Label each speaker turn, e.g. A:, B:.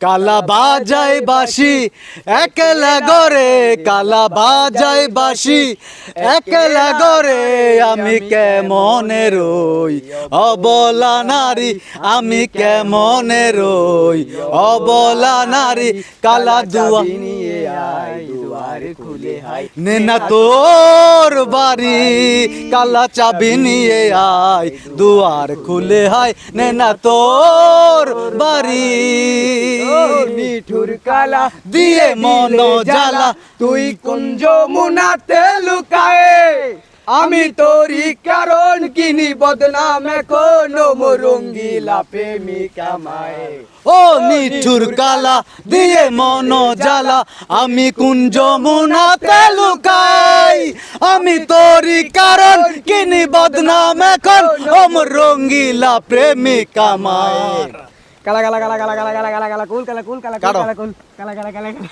A: কালা বাজাই বাঁশি একলা গরে, কালা বাজাই বাঁশি একলা গরে, আমি কেমনে রই অবলা নারী, আমি কেমনে রই অবলা নারী। কালা দুয়া
B: নিয়ে আয় দুয়ার খুলে হাই
A: নেনা তোর বাড়ি, কালা চাবি নিয়ে আয় দুয়ার খুলে হায়, নেনা তোর বাড়ি।
B: মিঠুর কালা
A: দিয়ে মন জ্বালা,
B: তুই কুঞ্জ মুনাতে লুকায়ে, আমি তোরই কারণ কিনি বদনাম এখনো রঙ্গিলা প্রেমিকা মায়ে।
A: ও নিঠুর কালা দিয়ে মন জ্বালা, আমি কুঞ্জ মুনাতে লুকাই, আমি তোরই কারণ কিনি বদনাম এখন ওমর রঙ্গিলা প্রেমিকা মার।
B: কালা কালা কালা কালা কালা কালা কালা কালা কুল কালা কুল কালা
A: কাটো।
B: কালা কুল কালা কালা কালা কালা